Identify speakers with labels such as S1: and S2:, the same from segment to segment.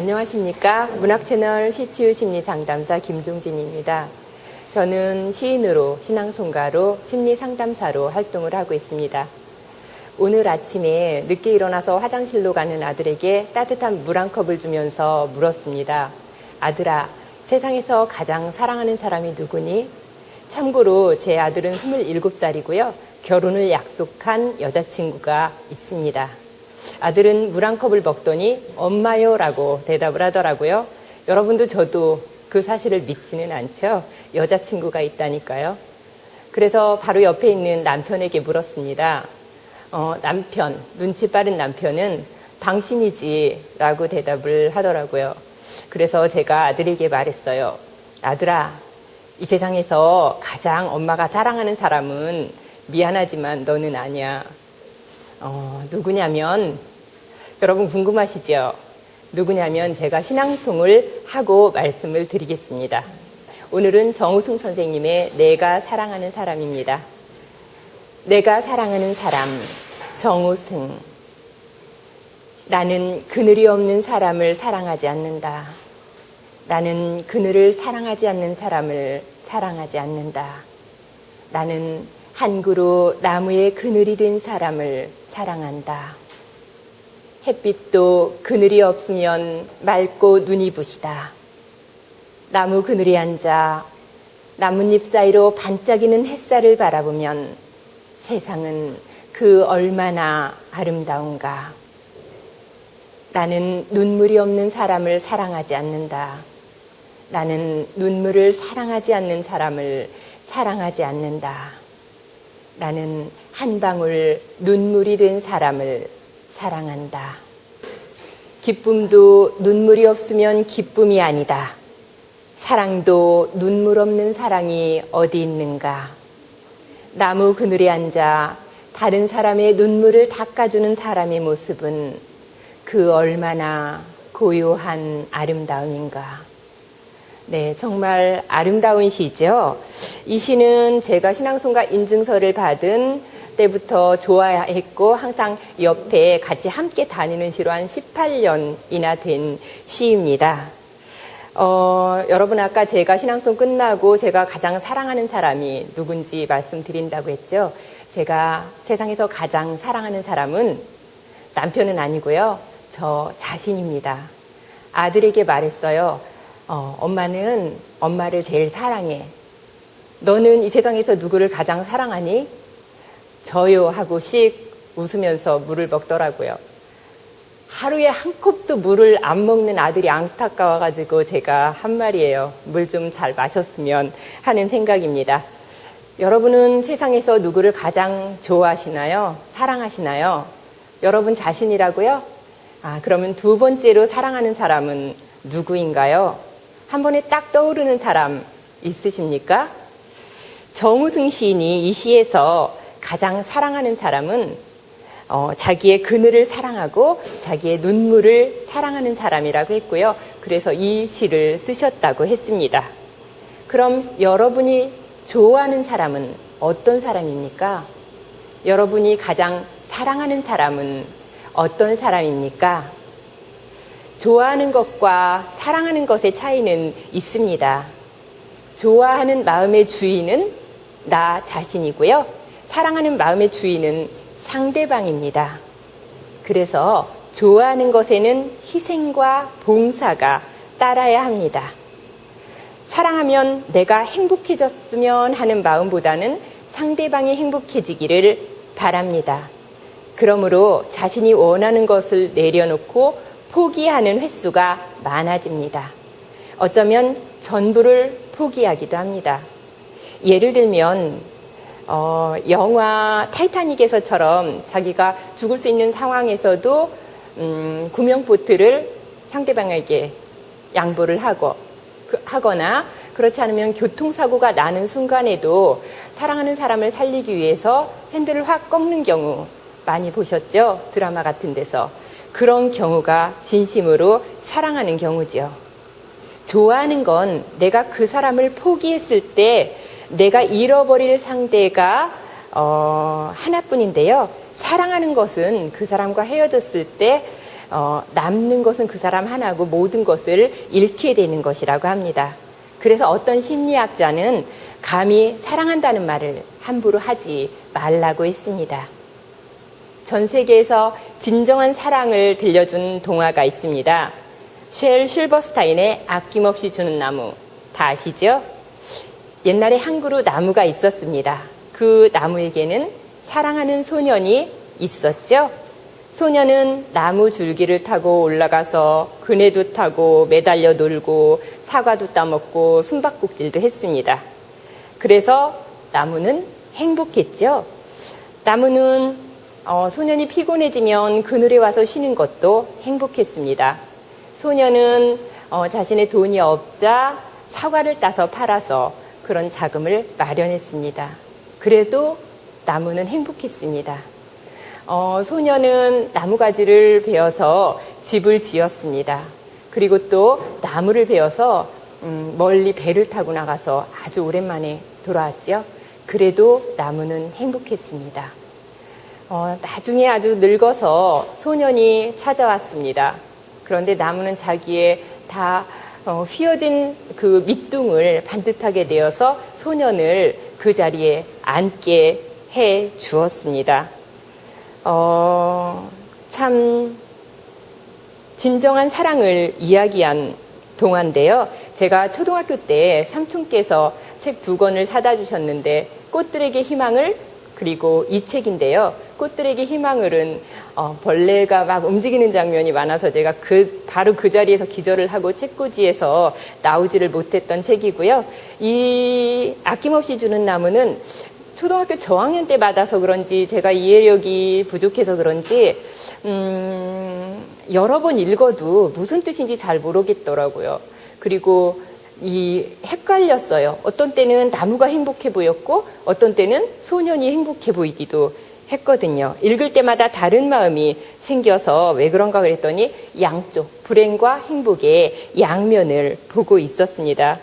S1: 안녕하십니까. 문학채널 시치유 심리상담사 김종진입니다. 저는 시인으로, 신앙송가로, 심리상담사로 활동을 하고 있습니다. 오늘 아침에 늦게 일어나서 화장실로 가는 아들에게 따뜻한 물 한 컵을 주면서 물었습니다. 아들아, 세상에서 가장 사랑하는 사람이 누구니? 참고로 제 아들은 27살이고요. 결혼을 약속한 여자친구가 있습니다. 아들은 물 한 컵을 먹더니 엄마요 라고 대답을 하더라고요. 여러분도 저도 그 사실을 믿지는 않죠. 여자친구가 있다니까요. 그래서 바로 옆에 있는 남편에게 물었습니다. 남편, 눈치 빠른 남편은 당신이지 라고 대답을 하더라고요. 그래서 제가 아들에게 말했어요. 아들아, 이 세상에서 가장 엄마가 사랑하는 사람은 미안하지만 너는 아니야. 누구냐면, 여러분 궁금하시죠? 누구냐면 제가 신앙송을 하고 말씀을 드리겠습니다. 오늘은 정우승 선생님의 내가 사랑하는 사람입니다. 내가 사랑하는 사람, 정우승. 나는 그늘이 없는 사람을 사랑하지 않는다. 나는 그늘을 사랑하지 않는 사람을 사랑하지 않는다. 나는 한 그루 나무의 그늘이 된 사람을 사랑한다. 햇빛도 그늘이 없으면 맑고 눈이 부시다. 나무 그늘에 앉아 나뭇잎 사이로 반짝이는 햇살을 바라보면 세상은 그 얼마나 아름다운가. 나는 눈물이 없는 사람을 사랑하지 않는다. 나는 눈물을 사랑하지 않는 사람을 사랑하지 않는다. 나는 한 방울 눈물이 된 사람을 사랑한다. 기쁨도 눈물이 없으면 기쁨이 아니다. 사랑도 눈물 없는 사랑이 어디 있는가. 나무 그늘에 앉아 다른 사람의 눈물을 닦아주는 사람의 모습은 그 얼마나 고요한 아름다움인가. 네, 정말 아름다운 시죠. 이 시는 제가 신앙송가 인증서를 받은 때부터 좋아했고 항상 옆에 같이 함께 다니는 시로 한 18년이나 된 시입니다. 여러분 아까 제가 신앙송 끝나고 제가 가장 사랑하는 사람이 누군지 말씀드린다고 했죠. 제가 세상에서 가장 사랑하는 사람은 남편은 아니고요. 저 자신입니다. 아들에게 말했어요. 엄마는 엄마를 제일 사랑해. 너는 이 세상에서 누구를 가장 사랑하니? 저요 하고 씩 웃으면서 물을 먹더라고요. 하루에 한 컵도 물을 안 먹는 아들이 안타까워가지고 제가 한 말이에요. 물 좀 잘 마셨으면 하는 생각입니다. 여러분은 세상에서 누구를 가장 좋아하시나요? 사랑하시나요? 여러분 자신이라고요? 그러면 두 번째로 사랑하는 사람은 누구인가요? 한 번에 딱 떠오르는 사람 있으십니까? 정우승 시인이 이 시에서 가장 사랑하는 사람은 자기의 그늘을 사랑하고 자기의 눈물을 사랑하는 사람이라고 했고요. 그래서 이 시를 쓰셨다고 했습니다. 그럼 여러분이 좋아하는 사람은 어떤 사람입니까? 여러분이 가장 사랑하는 사람은 어떤 사람입니까? 좋아하는 것과 사랑하는 것의 차이는 있습니다. 좋아하는 마음의 주인은 나 자신이고요. 사랑하는 마음의 주인은 상대방입니다. 그래서 좋아하는 것에는 희생과 봉사가 따라야 합니다. 사랑하면 내가 행복해졌으면 하는 마음보다는 상대방이 행복해지기를 바랍니다. 그러므로 자신이 원하는 것을 내려놓고 포기하는 횟수가 많아집니다. 어쩌면 전부를 포기하기도 합니다. 예를 들면 영화 타이타닉에서처럼 자기가 죽을 수 있는 상황에서도 구명보트를 상대방에게 양보를 하거나 그렇지 않으면 교통사고가 나는 순간에도 사랑하는 사람을 살리기 위해서 핸들을 확 꺾는 경우 많이 보셨죠? 드라마 같은 데서. 그런 경우가 진심으로 사랑하는 경우죠. 좋아하는 건 내가 그 사람을 포기했을 때 내가 잃어버릴 상대가 하나뿐인데요. 사랑하는 것은 그 사람과 헤어졌을 때 남는 것은 그 사람 하나고 모든 것을 잃게 되는 것이라고 합니다. 그래서 어떤 심리학자는 감히 사랑한다는 말을 함부로 하지 말라고 했습니다. 전 세계에서 진정한 사랑을 들려준 동화가 있습니다. 쉘 실버스타인의 아낌없이 주는 나무, 다 아시죠? 옛날에 한 그루 나무가 있었습니다. 그 나무에게는 사랑하는 소년이 있었죠. 소년은 나무 줄기를 타고 올라가서 그네도 타고 매달려 놀고 사과도 따먹고 숨바꼭질도 했습니다. 그래서 나무는 행복했죠. 나무는 소년이 피곤해지면 그늘에 와서 쉬는 것도 행복했습니다. 소년은 자신의 돈이 없자 사과를 따서 팔아서 그런 자금을 마련했습니다. 그래도 나무는 행복했습니다. 소년은 나무가지를 베어서 집을 지었습니다. 그리고 또 나무를 베어서 멀리 배를 타고 나가서 아주 오랜만에 돌아왔죠. 그래도 나무는 행복했습니다. 나중에 아주 늙어서 소년이 찾아왔습니다. 그런데 나무는 자기의 다 휘어진 그 밑둥을 반듯하게 내어서 소년을 그 자리에 앉게 해 주었습니다. 참 진정한 사랑을 이야기한 동화인데요. 제가 초등학교 때 삼촌께서 책 2권을 사다 주셨는데 꽃들에게 희망을, 그리고 이 책인데요. 꽃들에게 희망을은 벌레가 막 움직이는 장면이 많아서 제가 바로 그 자리에서 기절을 하고 책꽂이에서 나오지를 못했던 책이고요. 이 아낌없이 주는 나무는 초등학교 저학년 때 받아서 그런지 제가 이해력이 부족해서 그런지 여러 번 읽어도 무슨 뜻인지 잘 모르겠더라고요. 그리고 헷갈렸어요. 어떤 때는 나무가 행복해 보였고 어떤 때는 소년이 행복해 보이기도 했거든요. 읽을 때마다 다른 마음이 생겨서 왜 그런가 그랬더니 양쪽, 불행과 행복의 양면을 보고 있었습니다.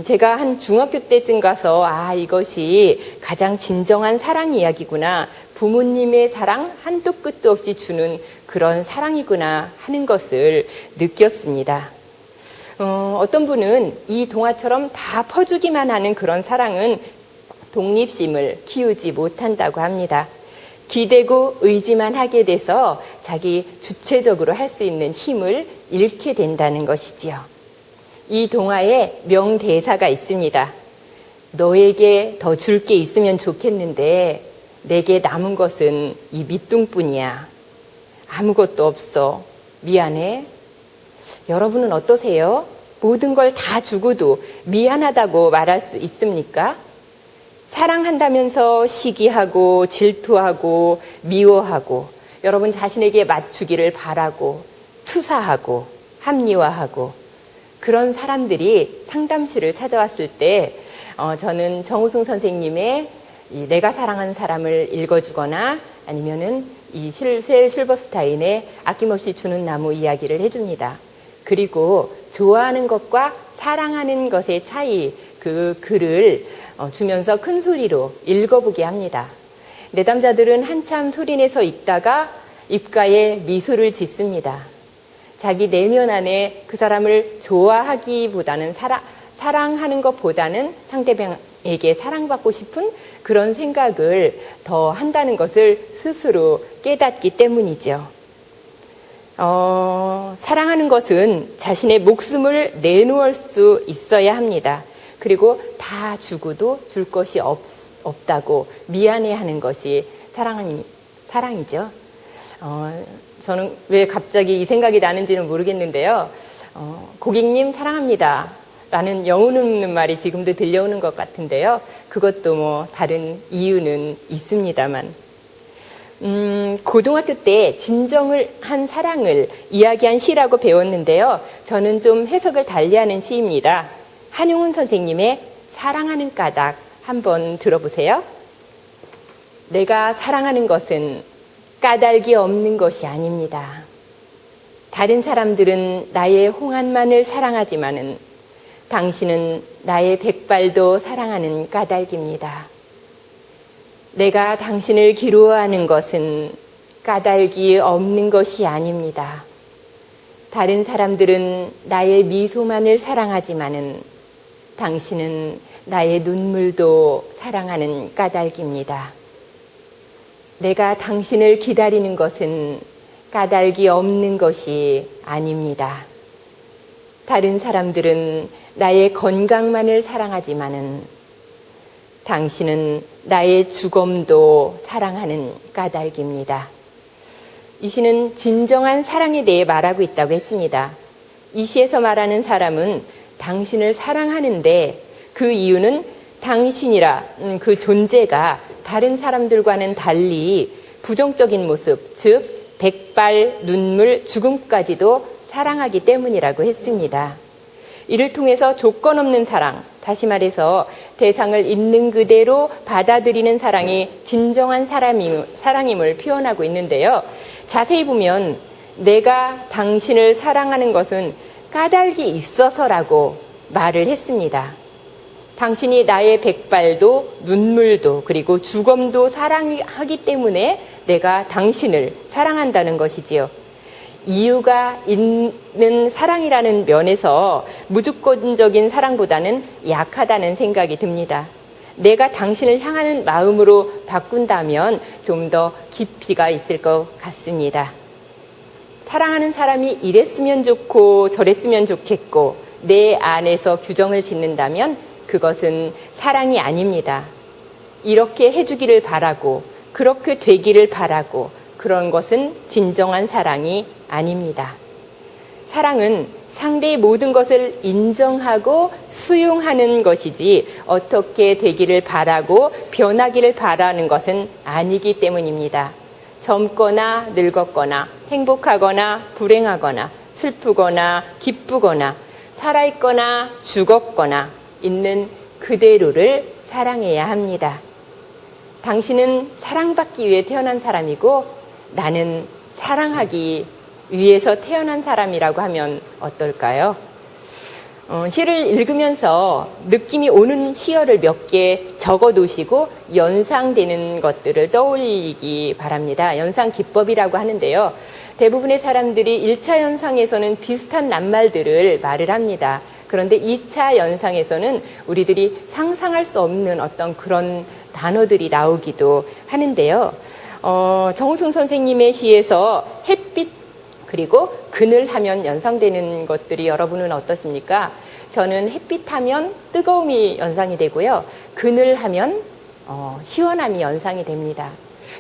S1: 제가 한 중학교 때쯤 가서 이것이 가장 진정한 사랑 이야기구나. 부모님의 사랑 한도 끝도 없이 주는 그런 사랑이구나 하는 것을 느꼈습니다. 어떤 분은 이 동화처럼 다 퍼주기만 하는 그런 사랑은 독립심을 키우지 못한다고 합니다. 기대고 의지만 하게 돼서 자기 주체적으로 할 수 있는 힘을 잃게 된다는 것이지요. 이 동화에 명대사가 있습니다. 너에게 더 줄 게 있으면 좋겠는데 내게 남은 것은 이 밑둥뿐이야. 아무것도 없어. 미안해. 여러분은 어떠세요? 모든 걸 다 주고도 미안하다고 말할 수 있습니까? 사랑한다면서 시기하고 질투하고 미워하고 여러분 자신에게 맞추기를 바라고 투사하고 합리화하고 그런 사람들이 상담실을 찾아왔을 때 저는 정우승 선생님의 내가 사랑하는 사람을 읽어주거나 아니면은 이 쉘 실버스타인의 아낌없이 주는 나무 이야기를 해줍니다. 그리고 좋아하는 것과 사랑하는 것의 차이, 그 글을 주면서 큰 소리로 읽어보게 합니다. 내담자들은 한참 소리내서 읽다가 입가에 미소를 짓습니다. 자기 내면 안에 그 사람을 좋아하기보다는 사랑하는 것보다는 상대방에게 사랑받고 싶은 그런 생각을 더 한다는 것을 스스로 깨닫기 때문이죠. 사랑하는 것은 자신의 목숨을 내놓을 수 있어야 합니다. 그리고 다 주고도 줄 것이 없다고 미안해하는 것이 사랑이죠. 저는 왜 갑자기 이 생각이 나는지는 모르겠는데요. 고객님 사랑합니다 라는 영혼 없는 말이 지금도 들려오는 것 같은데요. 그것도 다른 이유는 있습니다만. 고등학교 때 진정을 한 사랑을 이야기한 시라고 배웠는데요. 저는 좀 해석을 달리하는 시입니다. 한용운 선생님의 사랑하는 까닭 한번 들어보세요. 내가 사랑하는 것은 까닭이 없는 것이 아닙니다. 다른 사람들은 나의 홍한만을 사랑하지만은 당신은 나의 백발도 사랑하는 까닭입니다. 내가 당신을 기로워하는 것은 까닭이 없는 것이 아닙니다. 다른 사람들은 나의 미소만을 사랑하지만은 당신은 나의 눈물도 사랑하는 까닭입니다. 내가 당신을 기다리는 것은 까닭이 없는 것이 아닙니다. 다른 사람들은 나의 건강만을 사랑하지만은 당신은 나의 죽음도 사랑하는 까닭입니다. 이 시는 진정한 사랑에 대해 말하고 있다고 했습니다. 이 시에서 말하는 사람은 당신을 사랑하는데 그 이유는 당신이라 그 존재가 다른 사람들과는 달리 부정적인 모습, 즉 백발, 눈물, 죽음까지도 사랑하기 때문이라고 했습니다. 이를 통해서 조건 없는 사랑, 다시 말해서 대상을 있는 그대로 받아들이는 사랑이 진정한 사랑임을 표현하고 있는데요. 자세히 보면 내가 당신을 사랑하는 것은 까닭이 있어서라고 말을 했습니다. 당신이 나의 백발도 눈물도 그리고 죽음도 사랑하기 때문에 내가 당신을 사랑한다는 것이지요. 이유가 있는 사랑이라는 면에서 무조건적인 사랑보다는 약하다는 생각이 듭니다. 내가 당신을 향하는 마음으로 바꾼다면 좀 더 깊이가 있을 것 같습니다. 사랑하는 사람이 이랬으면 좋고 저랬으면 좋겠고 내 안에서 규정을 짓는다면 그것은 사랑이 아닙니다. 이렇게 해주기를 바라고 그렇게 되기를 바라고 그런 것은 진정한 사랑이 아닙니다. 사랑은 상대의 모든 것을 인정하고 수용하는 것이지 어떻게 되기를 바라고 변하기를 바라는 것은 아니기 때문입니다. 젊거나 늙었거나 행복하거나 불행하거나 슬프거나 기쁘거나 살아있거나 죽었거나 있는 그대로를 사랑해야 합니다. 당신은 사랑받기 위해 태어난 사람이고 나는 사랑하기 위해서 태어난 사람이라고 하면 어떨까요? 시를 읽으면서 느낌이 오는 시어를 몇 개 적어 두시고 연상되는 것들을 떠올리기 바랍니다. 연상 기법이라고 하는데요. 대부분의 사람들이 1차 연상에서는 비슷한 낱말들을 말을 합니다. 그런데 2차 연상에서는 우리들이 상상할 수 없는 어떤 그런 단어들이 나오기도 하는데요. 정우승 선생님의 시에서 햇빛 그리고 그늘 하면 연상되는 것들이 여러분은 어떠십니까? 저는 햇빛 하면 뜨거움이 연상이 되고요. 그늘 하면 시원함이 연상이 됩니다.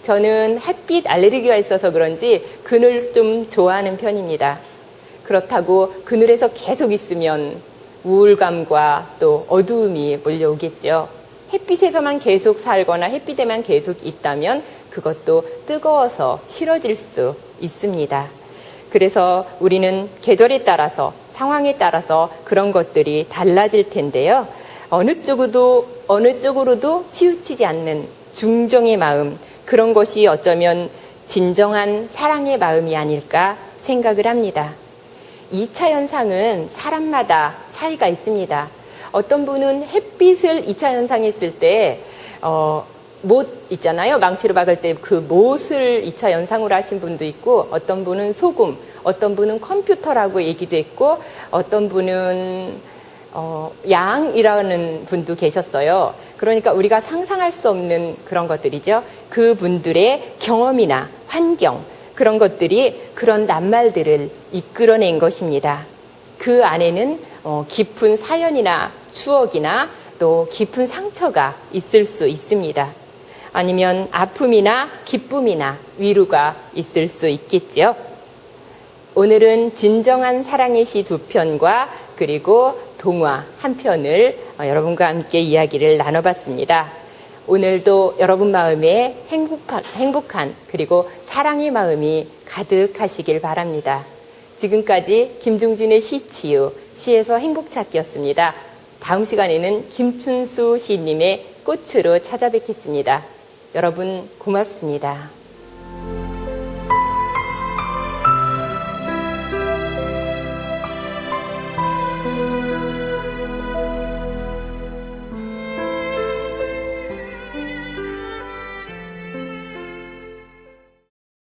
S1: 저는 햇빛 알레르기가 있어서 그런지 그늘 좀 좋아하는 편입니다. 그렇다고 그늘에서 계속 있으면 우울감과 또 어두움이 몰려오겠죠. 햇빛에서만 계속 살거나 햇빛에만 계속 있다면 그것도 뜨거워서 싫어질 수 있습니다. 그래서 우리는 계절에 따라서 상황에 따라서 그런 것들이 달라질 텐데요. 어느 쪽으로도 치우치지 않는 중정의 마음, 그런 것이 어쩌면 진정한 사랑의 마음이 아닐까 생각을 합니다. 2차 연상은 사람마다 차이가 있습니다. 어떤 분은 햇빛을 2차 연상했을 때 못 있잖아요. 망치로 박을 때 그 못을 2차 연상으로 하신 분도 있고 어떤 분은 소금, 어떤 분은 컴퓨터라고 얘기도 했고 어떤 분은 양이라는 분도 계셨어요. 그러니까 우리가 상상할 수 없는 그런 것들이죠. 그분들의 경험이나 환경 그런 것들이 그런 낱말들을 이끌어낸 것입니다. 그 안에는 깊은 사연이나 추억이나 또 깊은 상처가 있을 수 있습니다. 아니면 아픔이나 기쁨이나 위로가 있을 수 있겠죠. 오늘은 진정한 사랑의 시 2편과 그리고 동화 1편을 여러분과 함께 이야기를 나눠봤습니다. 오늘도 여러분 마음에 행복한 그리고 사랑의 마음이 가득하시길 바랍니다. 지금까지 김중진의 시치유, 시에서 행복찾기였습니다. 다음 시간에는 김춘수 시인님의 꽃으로 찾아뵙겠습니다. 여러분 고맙습니다.